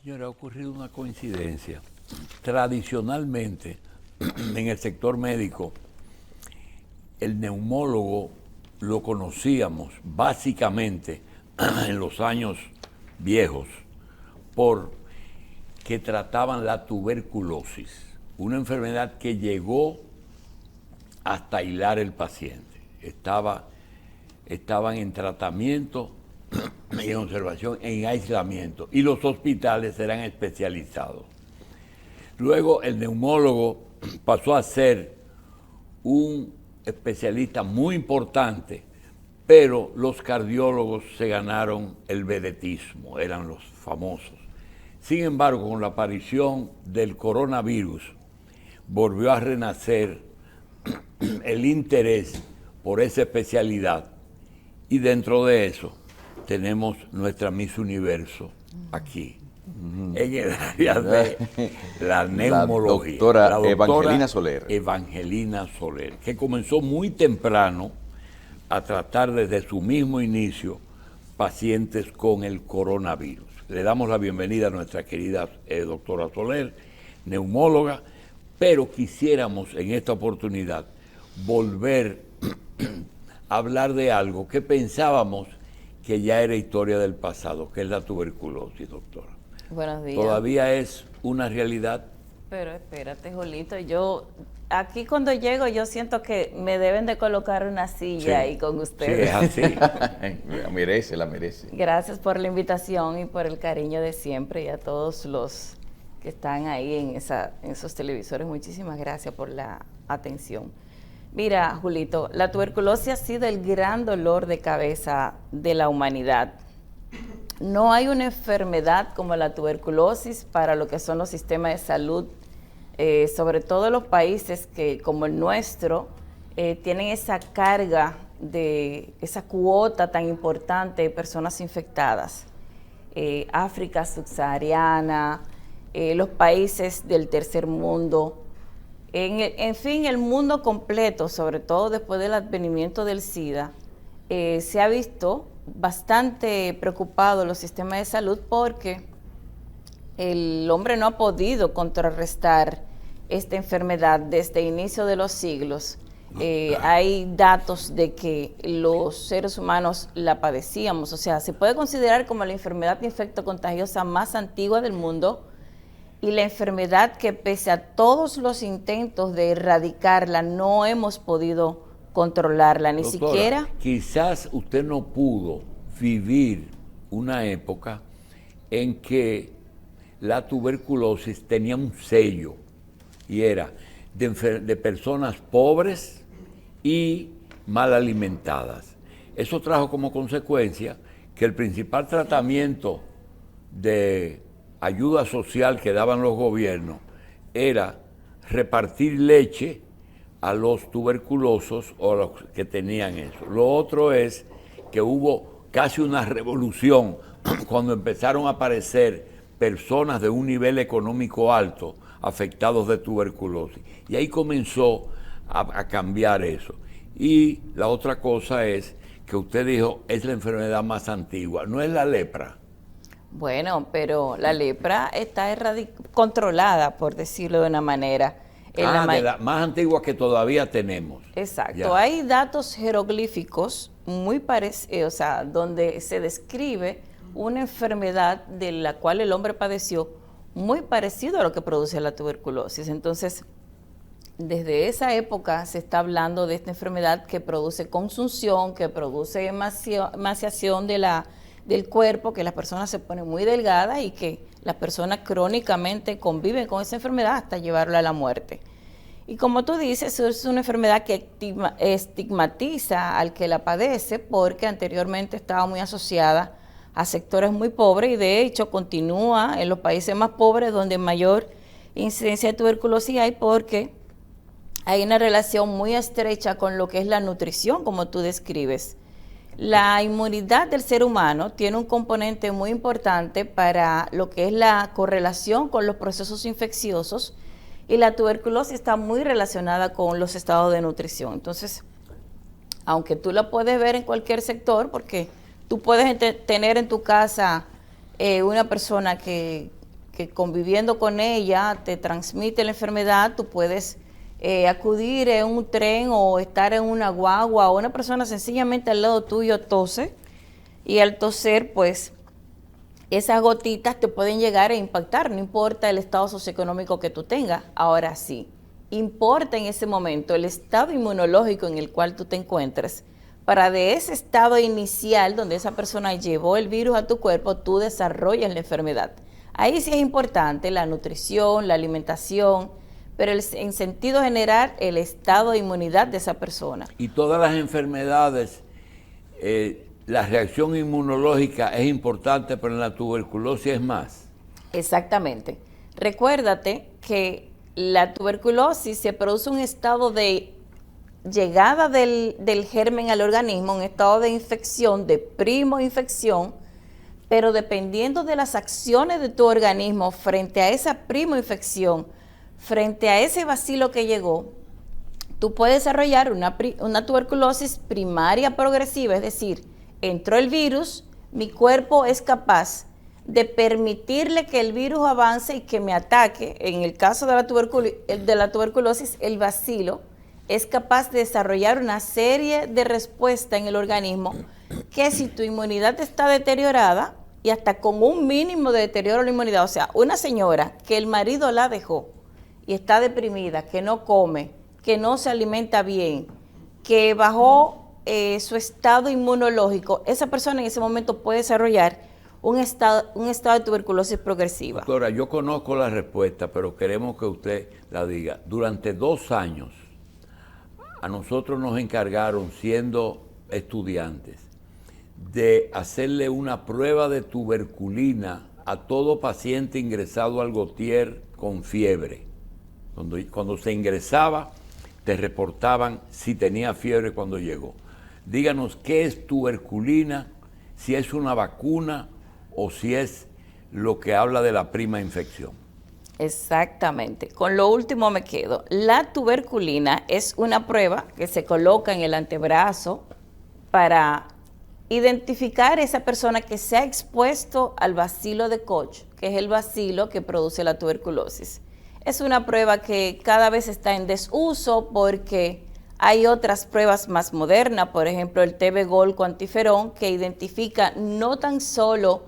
Señora, ha ocurrido una coincidencia. Tradicionalmente, en el sector médico, el neumólogo lo conocíamos básicamente en los años viejos por que trataban la tuberculosis, una enfermedad que llegó hasta aislar el paciente. Estaban en tratamiento y en observación, en aislamiento, y los hospitales eran especializados. Luego el neumólogo pasó a ser un especialista muy importante, pero los cardiólogos se ganaron el vedetismo, eran los famosos. Sin embargo, con la aparición del coronavirus, volvió a renacer el interés por esa especialidad, y dentro de eso tenemos nuestra Miss Universo aquí, en el área de la neumología. La doctora Evangelina Soler. Evangelina Soler, que comenzó muy temprano a tratar desde su mismo inicio pacientes con el coronavirus. Le damos la bienvenida a nuestra querida doctora Soler, neumóloga, pero quisiéramos en esta oportunidad volver a hablar de algo que pensábamos que ya era historia del pasado, que es la tuberculosis, doctora. Buenos días. Todavía es una realidad. Pero espérate, Jolito, yo aquí cuando llego yo siento que me deben de colocar una silla ahí con ustedes. Sí, es así. La merece. Gracias por la invitación y por el cariño de siempre, y a todos los que están ahí en esos televisores, muchísimas gracias por la atención. Mira, Julito, la tuberculosis ha sido el gran dolor de cabeza de la humanidad. No hay una enfermedad como la tuberculosis para lo que son los sistemas de salud, sobre todo los países que, como el nuestro, tienen esa carga de esa cuota tan importante de personas infectadas. África subsahariana, los países del tercer mundo, en fin, el mundo completo, sobre todo después del advenimiento del SIDA, se ha visto bastante preocupado los sistemas de salud porque el hombre no ha podido contrarrestar esta enfermedad desde el inicio de los siglos. Hay datos de que los seres humanos la padecíamos, o sea, se puede considerar como la enfermedad infectocontagiosa más antigua del mundo, y la enfermedad que, pese a todos los intentos de erradicarla, no hemos podido controlarla, ni Doctora, siquiera. Quizás usted no pudo vivir una época en que la tuberculosis tenía un sello, y era de personas pobres y mal alimentadas. Eso trajo como consecuencia que el principal tratamiento de ayuda social que daban los gobiernos era repartir leche a los tuberculosos o a los que tenían eso. Lo otro es que hubo casi una revolución cuando empezaron a aparecer personas de un nivel económico alto afectados de tuberculosis. Y ahí comenzó a cambiar eso. Y la otra cosa es que usted dijo, es la enfermedad más antigua, no es la lepra. Bueno, pero la lepra está controlada, por decirlo de una manera. Más antigua que todavía tenemos. Exacto. Ya. Hay datos jeroglíficos muy parecidos, o sea, donde se describe una enfermedad de la cual el hombre padeció muy parecido a lo que produce la tuberculosis. Entonces, desde esa época se está hablando de esta enfermedad que produce consunción, que produce emaciación del cuerpo, que las personas se ponen muy delgadas y que las personas crónicamente conviven con esa enfermedad hasta llevarla a la muerte. Y como tú dices, es una enfermedad que estigmatiza al que la padece porque anteriormente estaba muy asociada a sectores muy pobres y de hecho continúa en los países más pobres donde mayor incidencia de tuberculosis hay, porque hay una relación muy estrecha con lo que es la nutrición, como tú describes. La inmunidad del ser humano tiene un componente muy importante para lo que es la correlación con los procesos infecciosos, y la tuberculosis está muy relacionada con los estados de nutrición. Entonces, aunque tú la puedes ver en cualquier sector, porque tú puedes tener en tu casa una persona que que conviviendo con ella te transmite la enfermedad, tú puedes acudir en un tren o estar en una guagua o una persona sencillamente al lado tuyo tose, y al toser pues esas gotitas te pueden llegar a impactar, no importa el estado socioeconómico que tú tengas. Ahora sí, importa en ese momento el estado inmunológico en el cual tú te encuentres, para de ese estado inicial donde esa persona llevó el virus a tu cuerpo, tú desarrollas la enfermedad. Ahí sí es importante la nutrición, la alimentación, pero en sentido general el estado de inmunidad de esa persona. Y todas las enfermedades, la reacción inmunológica es importante, pero en la tuberculosis es más. Exactamente. Recuérdate que la tuberculosis se produce un estado de llegada del germen al organismo, un estado de infección, de primoinfección, pero dependiendo de las acciones de tu organismo frente a esa primoinfección, frente a ese bacilo que llegó, tú puedes desarrollar una tuberculosis primaria progresiva, es decir, entró el virus, mi cuerpo es capaz de permitirle que el virus avance y que me ataque. En el caso de la tuberculosis, el bacilo es capaz de desarrollar una serie de respuestas en el organismo que si tu inmunidad está deteriorada, y hasta con un mínimo de deterioro de la inmunidad, o sea, una señora que el marido la dejó y está deprimida, que no come, que no se alimenta bien, que bajó su estado inmunológico, esa persona en ese momento puede desarrollar un estado de tuberculosis progresiva. Doctora, yo conozco la respuesta, pero queremos que usted la diga. Durante 2 años, a nosotros nos encargaron, siendo estudiantes, de hacerle una prueba de tuberculina a todo paciente ingresado al Gautier con fiebre. Cuando se ingresaba, te reportaban si tenía fiebre cuando llegó. Díganos, ¿qué es tuberculina? Si es una vacuna o si es lo que habla de la prima infección. Exactamente. Con lo último me quedo. La tuberculina es una prueba que se coloca en el antebrazo para identificar esa persona que se ha expuesto al bacilo de Koch, que es el bacilo que produce la tuberculosis. Es una prueba que cada vez está en desuso porque hay otras pruebas más modernas, por ejemplo el TB-Gol cuantiferón, que identifica no tan solo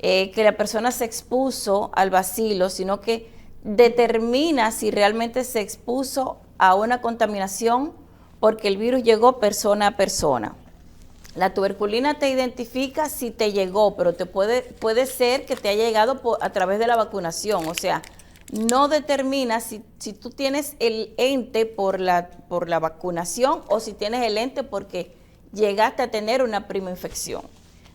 que la persona se expuso al bacilo, sino que determina si realmente se expuso a una contaminación porque el virus llegó persona a persona. La tuberculina te identifica si te llegó, pero puede ser que te haya llegado a través de la vacunación, o sea, no determina si tú tienes el ente por la vacunación o si tienes el ente porque llegaste a tener una primoinfección.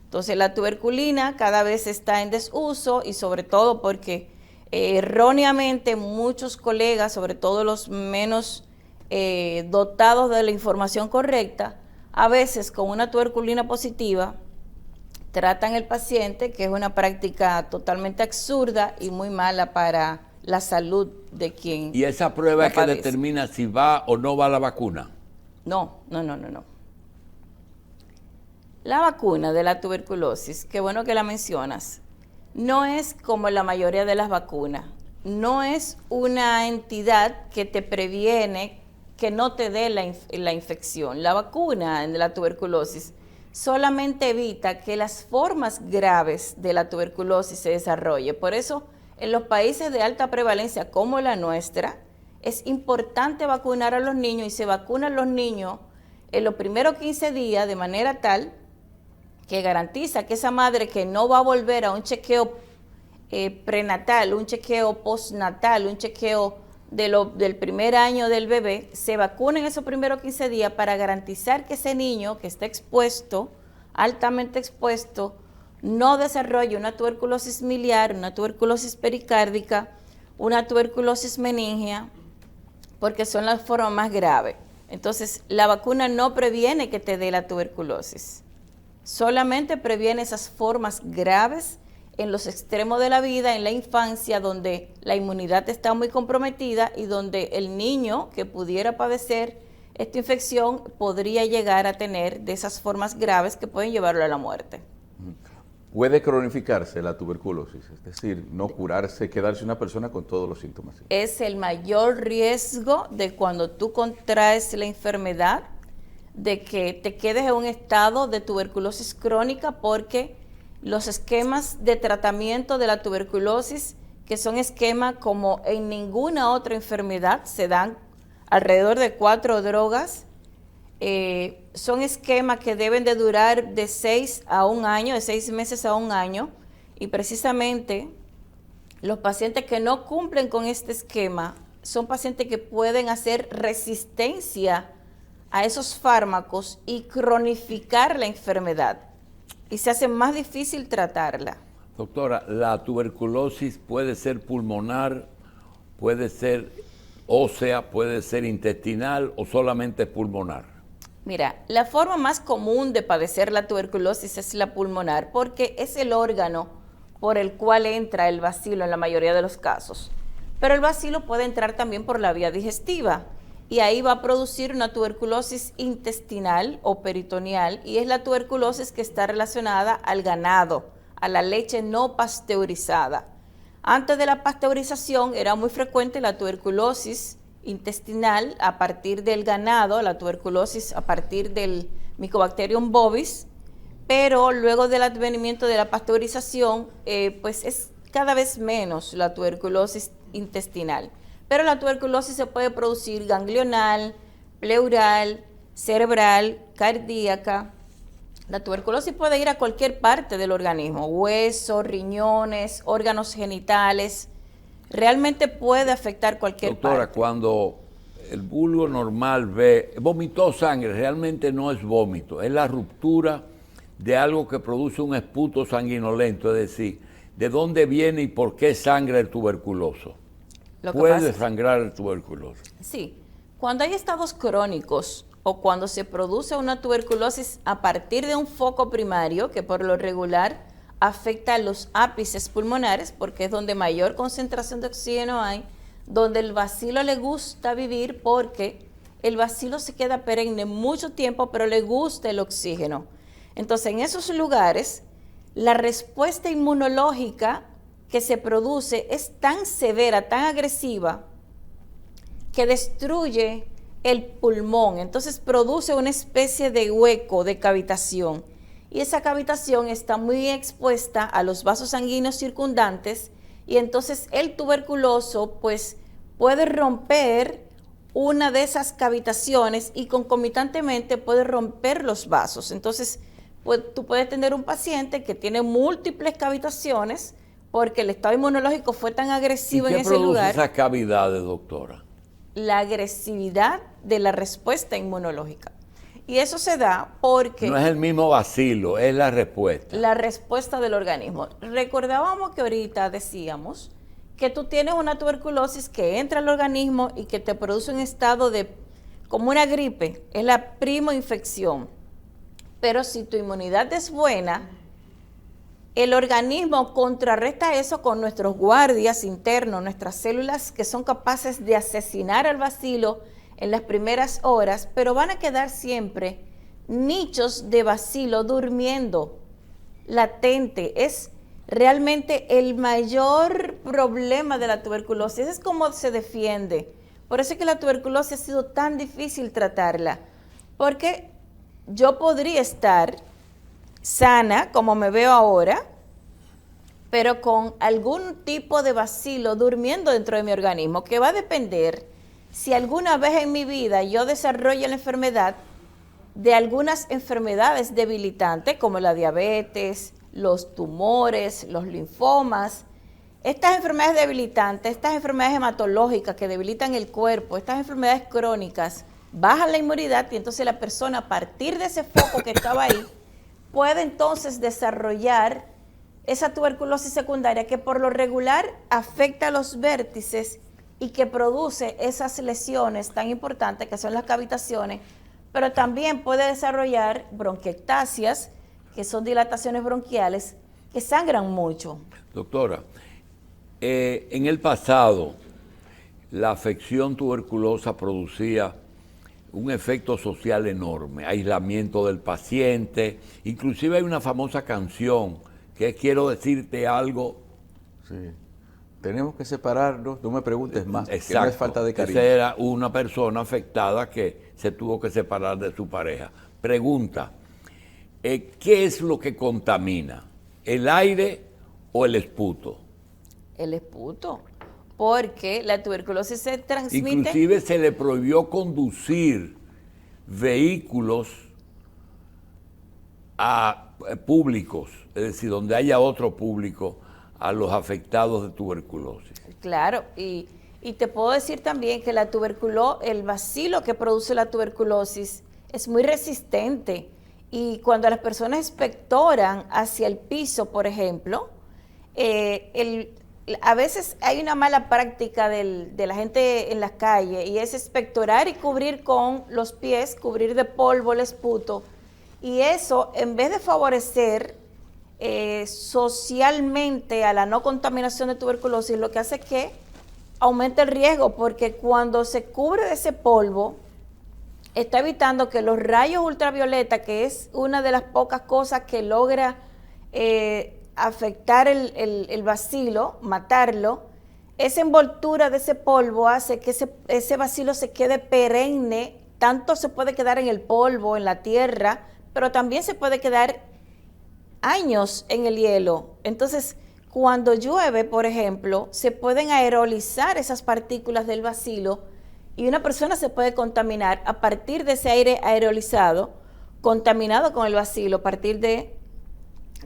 Entonces la tuberculina cada vez está en desuso y sobre todo porque erróneamente muchos colegas, sobre todo los menos dotados de la información correcta, a veces con una tuberculina positiva tratan al paciente, que es una práctica totalmente absurda y muy mala para la salud de quien ¿Y esa prueba es que determina si va o no va la vacuna? No. La vacuna de la tuberculosis, qué bueno que la mencionas, no es como la mayoría de las vacunas. No es una entidad que te previene que no te dé la infección. La vacuna de la tuberculosis solamente evita que las formas graves de la tuberculosis se desarrollen. Por eso, en los países de alta prevalencia como la nuestra, es importante vacunar a los niños y se vacunan a los niños en los primeros 15 días de manera tal que garantiza que esa madre que no va a volver a un chequeo prenatal, un chequeo postnatal, un chequeo del primer año del bebé, se vacuna en esos primeros 15 días para garantizar que ese niño que está expuesto, altamente expuesto, no desarrolle una tuberculosis miliar, una tuberculosis pericárdica, una tuberculosis meningia, porque son las formas más graves. Entonces, la vacuna no previene que te dé la tuberculosis, solamente previene esas formas graves en los extremos de la vida, en la infancia, donde la inmunidad está muy comprometida y donde el niño que pudiera padecer esta infección podría llegar a tener de esas formas graves que pueden llevarlo a la muerte. ¿Puede cronificarse la tuberculosis? Es decir, no curarse, quedarse una persona con todos los síntomas. Es el mayor riesgo de cuando tú contraes la enfermedad, de que te quedes en un estado de tuberculosis crónica, porque los esquemas de tratamiento de la tuberculosis, que son esquemas como en ninguna otra enfermedad, se dan alrededor de 4 drogas, son esquemas que deben de durar de 6 a 1 año, de 6 meses a 1 año, y precisamente los pacientes que no cumplen con este esquema son pacientes que pueden hacer resistencia a esos fármacos y cronificar la enfermedad, y se hace más difícil tratarla. Doctora, ¿la tuberculosis puede ser pulmonar, puede ser ósea, puede ser intestinal o solamente pulmonar? Mira, la forma más común de padecer la tuberculosis es la pulmonar, porque es el órgano por el cual entra el bacilo en la mayoría de los casos. Pero el bacilo puede entrar también por la vía digestiva, y ahí va a producir una tuberculosis intestinal o peritoneal, y es la tuberculosis que está relacionada al ganado, a la leche no pasteurizada. Antes de la pasteurización era muy frecuente la tuberculosis intestinal a partir del ganado, la tuberculosis a partir del Mycobacterium bovis, pero luego del advenimiento de la pasteurización, pues es cada vez menos la tuberculosis intestinal. Pero la tuberculosis se puede producir ganglional, pleural, cerebral, cardíaca. La tuberculosis puede ir a cualquier parte del organismo, huesos, riñones, órganos genitales. Realmente puede afectar cualquier parte. Doctora, cuando el vulgo normal vomitó sangre, realmente no es vómito, es la ruptura de algo que produce un esputo sanguinolento, es decir, de dónde viene y por qué sangra el tuberculoso. ¿Puede sangrar el tuberculoso? Sí, cuando hay estados crónicos o cuando se produce una tuberculosis a partir de un foco primario, que por lo regular afecta a los ápices pulmonares, porque es donde mayor concentración de oxígeno hay, donde el bacilo le gusta vivir, porque el bacilo se queda perenne mucho tiempo, pero le gusta el oxígeno. Entonces, en esos lugares, la respuesta inmunológica que se produce es tan severa, tan agresiva, que destruye el pulmón. Entonces produce una especie de hueco, de cavitación, y esa cavitación está muy expuesta a los vasos sanguíneos circundantes, y entonces el tuberculoso pues puede romper una de esas cavitaciones y concomitantemente puede romper los vasos. Entonces tú puedes tener un paciente que tiene múltiples cavitaciones porque el estado inmunológico fue tan agresivo en ese lugar. ¿Y qué produce esas cavidades, doctora? La agresividad de la respuesta inmunológica. Y eso se da porque... No es el mismo bacilo, es la respuesta. La respuesta del organismo. Recordábamos que ahorita decíamos que tú tienes una tuberculosis que entra al organismo y que te produce un estado de, como una gripe, es la primoinfección. Pero si tu inmunidad es buena, el organismo contrarresta eso con nuestros guardias internos, nuestras células que son capaces de asesinar al bacilo en las primeras horas, pero van a quedar siempre nichos de bacilo durmiendo, latente. Es realmente el mayor problema de la tuberculosis, es cómo se defiende. Por eso es que la tuberculosis ha sido tan difícil tratarla, porque yo podría estar sana, como me veo ahora, pero con algún tipo de bacilo durmiendo dentro de mi organismo, que va a depender si alguna vez en mi vida yo desarrollo la enfermedad de algunas enfermedades debilitantes, como la diabetes, los tumores, los linfomas. Estas enfermedades debilitantes, estas enfermedades hematológicas que debilitan el cuerpo, estas enfermedades crónicas, bajan la inmunidad, y entonces la persona, a partir de ese foco que estaba ahí, puede entonces desarrollar esa tuberculosis secundaria que por lo regular afecta a los vértices y que produce esas lesiones tan importantes que son las cavitaciones, pero también puede desarrollar bronquiectasias, que son dilataciones bronquiales que sangran mucho. Doctora, en el pasado la afección tuberculosa producía un efecto social enorme, aislamiento del paciente. Inclusive hay una famosa canción que quiero decirte algo. Sí. Tenemos que separarnos, no me preguntes más, que Exacto. no es falta de cariño. Esa era una persona afectada que se tuvo que separar de su pareja. Pregunta, ¿qué es lo que contamina? ¿El aire o el esputo? El esputo, porque la tuberculosis se transmite. Inclusive se le prohibió conducir vehículos a públicos, es decir, donde haya otro público, a los afectados de tuberculosis. Claro, y te puedo decir también que el bacilo que produce la tuberculosis es muy resistente, y cuando las personas expectoran hacia el piso, por ejemplo, a veces hay una mala práctica de la gente en las calles, y es expectorar y cubrir con los pies, cubrir de polvo el esputo, y eso, en vez de favorecer socialmente a la no contaminación de tuberculosis, lo que hace es que aumente el riesgo, porque cuando se cubre de ese polvo, está evitando que los rayos ultravioleta, que es una de las pocas cosas que logra afectar el bacilo, matarlo, esa envoltura de ese polvo hace que ese bacilo se quede perenne. Tanto se puede quedar en el polvo, en la tierra, pero también se puede quedar años en el hielo. Entonces, cuando llueve, por ejemplo, se pueden aerolizar esas partículas del bacilo, y una persona se puede contaminar a partir de ese aire aerolizado, contaminado con el bacilo, a partir de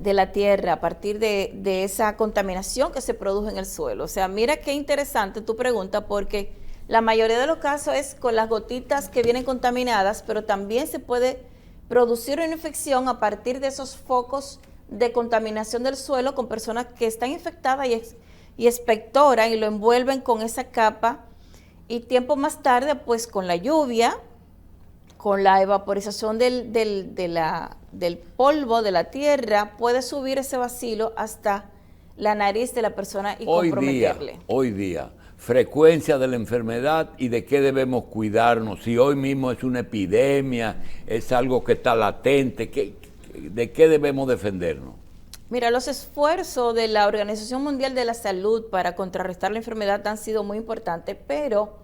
la tierra, a partir de esa contaminación que se produce en el suelo. O sea, mira qué interesante tu pregunta, porque la mayoría de los casos es con las gotitas que vienen contaminadas, pero también se puede producir una infección a partir de esos focos de contaminación del suelo con personas que están infectadas y expectoran y lo envuelven con esa capa, y tiempo más tarde, pues con la lluvia, con la evaporización del polvo de la tierra, puede subir ese bacilo hasta la nariz de la persona y comprometerle. Hoy día, frecuencia de la enfermedad y de qué debemos cuidarnos. Si hoy mismo es una epidemia, es algo que está latente, ¿de qué debemos defendernos? Mira, los esfuerzos de la Organización Mundial de la Salud para contrarrestar la enfermedad han sido muy importantes, pero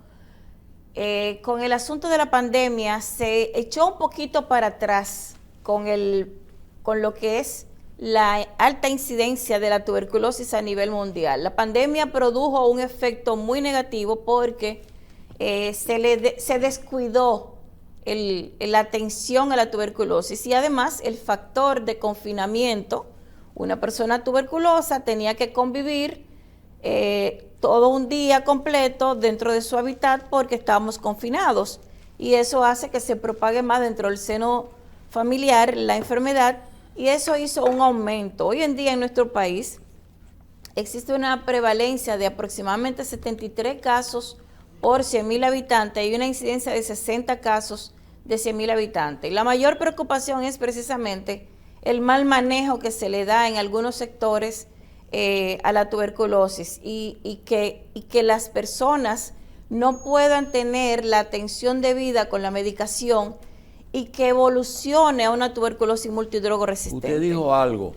con el asunto de la pandemia se echó un poquito para atrás con lo que es la alta incidencia de la tuberculosis a nivel mundial. La pandemia produjo un efecto muy negativo porque se descuidó la atención a la tuberculosis, y además el factor de confinamiento. Una persona tuberculosa tenía que convivir todo un día completo dentro de su hábitat porque estábamos confinados, y eso hace que se propague más dentro del seno familiar la enfermedad, y eso hizo un aumento. Hoy en día en nuestro país existe una prevalencia de aproximadamente 73 casos por 100.000 habitantes y una incidencia de 60 casos de 100.000 habitantes. Y la mayor preocupación es precisamente el mal manejo que se le da en algunos sectores a la tuberculosis, y que las personas no puedan tener la atención debida con la medicación y que evolucione a una tuberculosis multidrogo resistente. Usted dijo algo.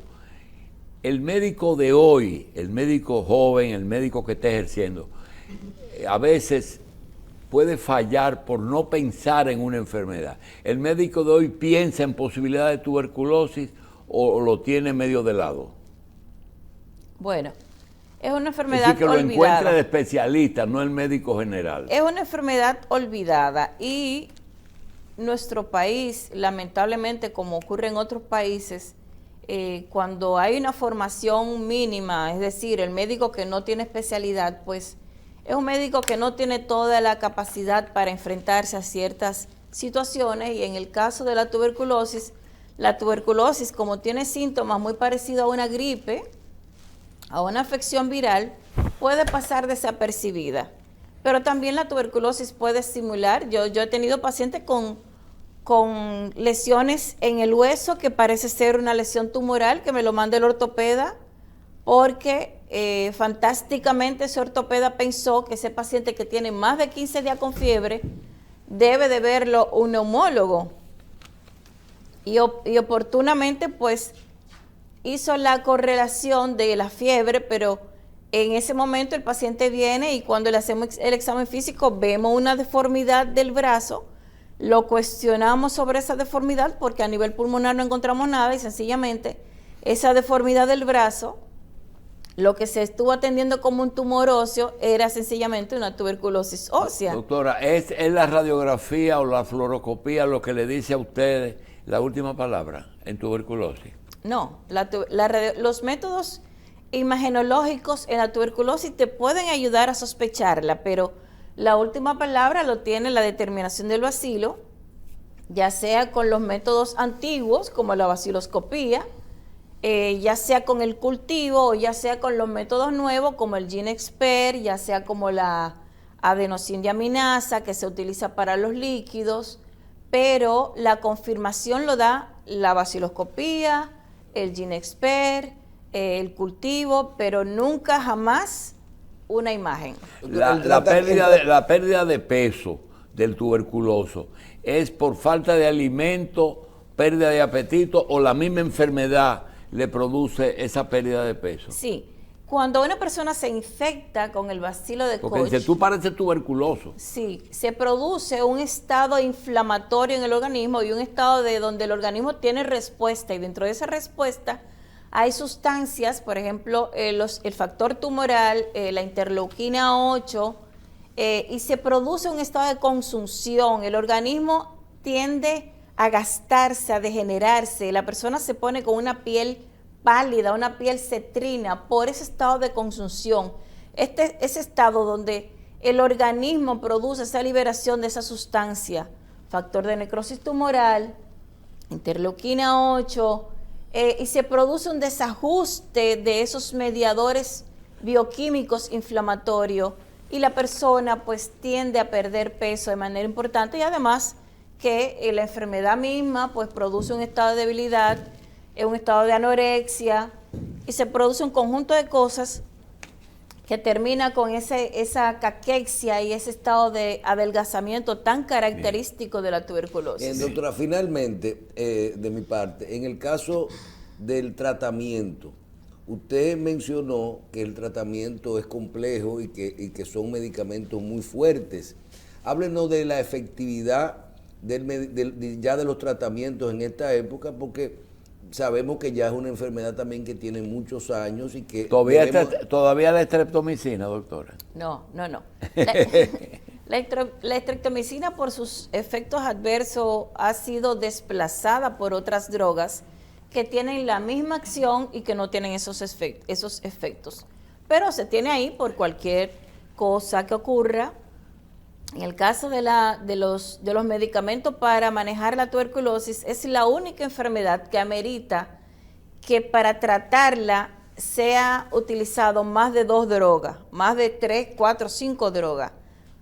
El médico de hoy, el médico joven, el médico que está ejerciendo, a veces puede fallar por no pensar en una enfermedad. ¿El médico de hoy piensa en posibilidad de tuberculosis o lo tiene medio de lado? Bueno, es una Es enfermedad decir, que lo olvidada. encuentra el especialista, no el médico general. Es una enfermedad olvidada, y nuestro país, lamentablemente, como ocurre en otros países, cuando hay una formación mínima, es decir, el médico que no tiene especialidad, pues es un médico que no tiene toda la capacidad para enfrentarse a ciertas situaciones, y en el caso de la tuberculosis, como tiene síntomas muy parecidos a una gripe, a una afección viral, puede pasar desapercibida. Pero también la tuberculosis puede simular. Yo he tenido pacientes con lesiones en el hueso que parece ser una lesión tumoral, que me lo manda el ortopeda, porque fantásticamente ese ortopeda pensó que ese paciente que tiene más de 15 días con fiebre debe de verlo un neumólogo. Y oportunamente, pues, hizo la correlación de la fiebre, pero en ese momento el paciente viene y cuando le hacemos el examen físico vemos una deformidad del brazo, lo cuestionamos sobre esa deformidad porque a nivel pulmonar no encontramos nada y sencillamente esa deformidad del brazo, lo que se estuvo atendiendo como un tumor óseo era sencillamente una tuberculosis ósea. Doctora, ¿es la radiografía o la fluoroscopía lo que le dice a ustedes la última palabra en tuberculosis? No, los métodos imagenológicos en la tuberculosis te pueden ayudar a sospecharla, pero la última palabra lo tiene la determinación del bacilo, ya sea con los métodos antiguos como la baciloscopía, ya sea con el cultivo o ya sea con los métodos nuevos como el GeneXpert, ya sea como la adenosine-diaminasa que se utiliza para los líquidos, pero la confirmación lo da la baciloscopía, el GeneXpert, el cultivo, pero nunca jamás una imagen. La pérdida de peso del tuberculoso es por falta de alimento, pérdida de apetito o la misma enfermedad le produce esa pérdida de peso. Sí, cuando una persona se infecta con el bacilo de Koch, porque dice, tú pareces tuberculoso. Sí, se produce un estado inflamatorio en el organismo y un estado de donde el organismo tiene respuesta y dentro de esa respuesta hay sustancias, por ejemplo, el factor tumoral, la interleuquina 8, y se produce un estado de consunción. El organismo tiende a gastarse, a degenerarse. La persona se pone con una piel pálida, una piel cetrina por ese estado de consunción. Ese estado donde el organismo produce esa liberación de esa sustancia, factor de necrosis tumoral, interleuquina 8, y se produce un desajuste de esos mediadores bioquímicos inflamatorios y la persona pues tiende a perder peso de manera importante y además que la enfermedad misma pues produce un estado de debilidad, un estado de anorexia y se produce un conjunto de cosas que termina con esa caquexia y ese estado de adelgazamiento tan característico de la tuberculosis. Doctora, finalmente, de mi parte, en el caso del tratamiento, usted mencionó que el tratamiento es complejo y que son medicamentos muy fuertes. Háblenos de la efectividad ya de los tratamientos en esta época, porque sabemos que ya es una enfermedad también que tiene muchos años y que... ¿Todavía la estreptomicina, doctora? No. La estreptomicina por sus efectos adversos ha sido desplazada por otras drogas que tienen la misma acción y que no tienen esos efectos. Pero se tiene ahí por cualquier cosa que ocurra. En el caso de los medicamentos para manejar la tuberculosis, es la única enfermedad que amerita que para tratarla sea utilizado más de 2 drogas, más de 3, 4, 5 drogas.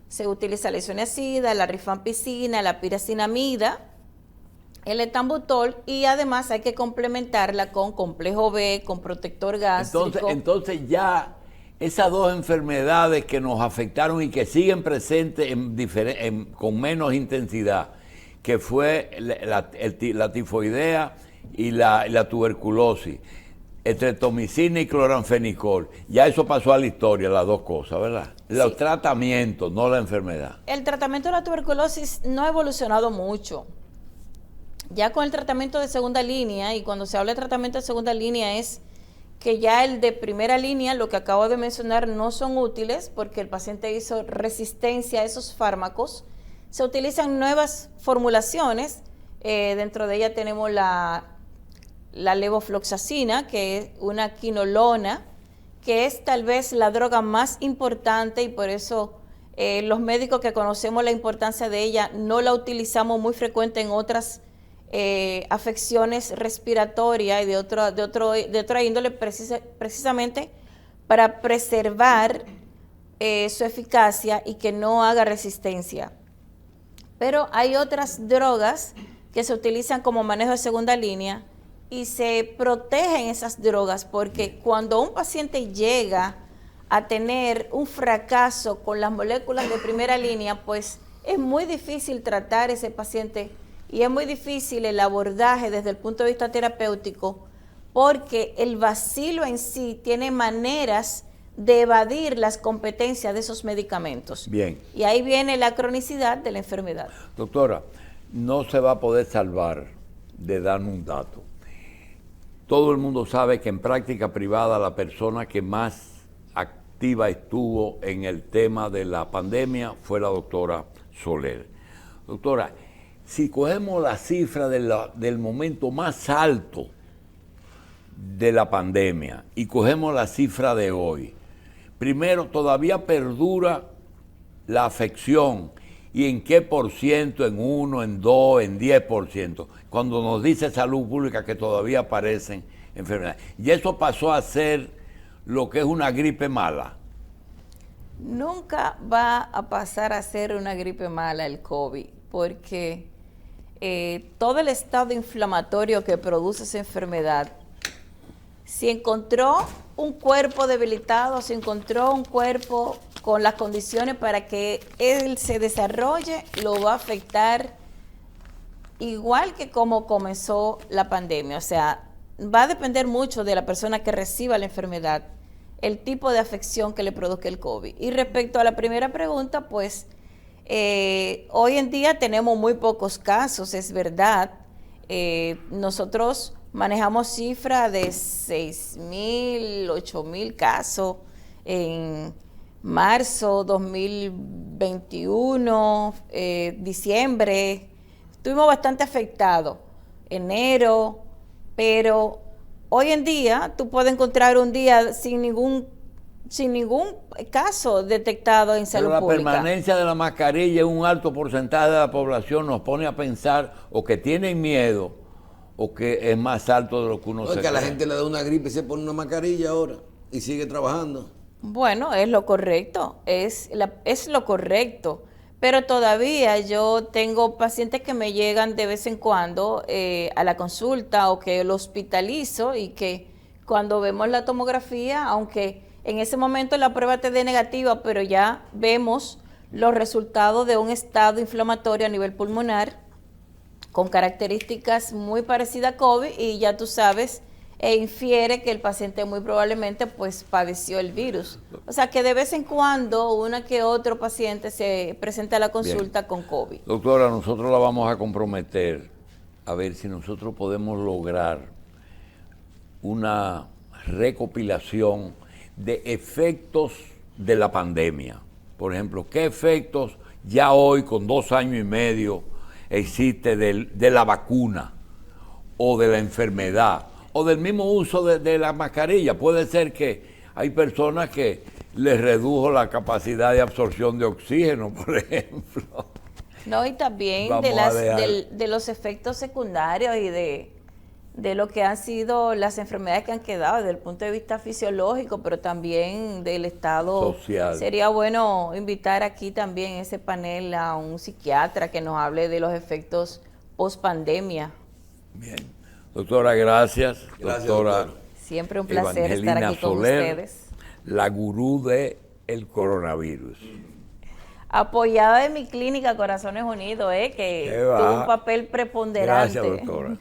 Se utiliza la isoniazida, la rifampicina, la piracinamida, el etambutol y además hay que complementarla con complejo B, con protector gástrico. Entonces ya esas dos enfermedades que nos afectaron y que siguen presentes con menos intensidad, que fue la tifoidea y la tuberculosis, estreptomicina y cloranfenicol, ya eso pasó a la historia, las dos cosas, ¿verdad? Sí. Los tratamientos, no la enfermedad. El tratamiento de la tuberculosis no ha evolucionado mucho. Ya con el tratamiento de segunda línea, y cuando se habla de tratamiento de segunda línea es que ya el de primera línea, lo que acabo de mencionar, no son útiles porque el paciente hizo resistencia a esos fármacos. Se utilizan nuevas formulaciones, dentro de ella tenemos la levofloxacina, que es una quinolona, que es tal vez la droga más importante y por eso los médicos que conocemos la importancia de ella no la utilizamos muy frecuente en otras afecciones respiratorias y de otra índole, precisamente para preservar su eficacia y que no haga resistencia. Pero hay otras drogas que se utilizan como manejo de segunda línea y se protegen esas drogas porque cuando un paciente llega a tener un fracaso con las moléculas de primera línea, pues es muy difícil tratar ese paciente y es muy difícil el abordaje desde el punto de vista terapéutico porque el bacilo en sí tiene maneras de evadir las competencias de esos medicamentos. Bien. Y ahí viene la cronicidad de la enfermedad. Doctora, no se va a poder salvar de dar un dato. Todo el mundo sabe que en práctica privada la persona que más activa estuvo en el tema de la pandemia fue la doctora Soler. Doctora, si cogemos la cifra del momento más alto de la pandemia y cogemos la cifra de hoy, primero, todavía perdura la afección. ¿Y en qué por ciento? ¿En 1, en 2, en 10%? Cuando nos dice Salud Pública que todavía aparecen enfermedades. Y eso pasó a ser lo que es una gripe mala. Nunca va a pasar a ser una gripe mala el COVID, porque todo el estado inflamatorio que produce esa enfermedad, si encontró un cuerpo debilitado, si encontró un cuerpo con las condiciones para que él se desarrolle, lo va a afectar igual que como comenzó la pandemia. O sea, va a depender mucho de la persona que reciba la enfermedad, el tipo de afección que le produzca el COVID. Y respecto a la primera pregunta, pues hoy en día tenemos muy pocos casos, es verdad. Nosotros manejamos cifras de 6.000, 8.000 casos en marzo 2021, diciembre. Estuvimos bastante afectados, enero, pero hoy en día tú puedes encontrar un día sin ningún caso detectado en salud pública. Pero la permanencia de la mascarilla en un alto porcentaje de la población nos pone a pensar o que tienen miedo o que es más alto de lo que uno se cree. Es que a la gente le da una gripe y se pone una mascarilla ahora y sigue trabajando. Bueno, es lo correcto, es lo correcto, pero todavía yo tengo pacientes que me llegan de vez en cuando a la consulta o que lo hospitalizo y que cuando vemos la tomografía, aunque en ese momento la prueba te dé negativa, pero ya vemos los resultados de un estado inflamatorio a nivel pulmonar con características muy parecidas a COVID y ya tú sabes e infiere que el paciente muy probablemente pues padeció el virus. O sea que de vez en cuando una que otro paciente se presenta a la consulta Bien. Con COVID. Doctora, nosotros la vamos a comprometer a ver si nosotros podemos lograr una recopilación de efectos de la pandemia. Por ejemplo, ¿qué efectos ya hoy con 2 años y medio existe de la vacuna o de la enfermedad o del mismo uso de la mascarilla? Puede ser que hay personas que les redujo la capacidad de absorción de oxígeno, por ejemplo. No, y también de los efectos secundarios y de lo que han sido las enfermedades que han quedado desde el punto de vista fisiológico, pero también del estado social. Sería bueno invitar aquí también en ese panel a un psiquiatra que nos hable de los efectos post pandemia. Bien. Doctora, gracias. Doctora, siempre un placer estar aquí con ustedes. La gurú del coronavirus. Apoyada de mi clínica Corazones Unidos, que tuvo un papel preponderante. Gracias, doctora.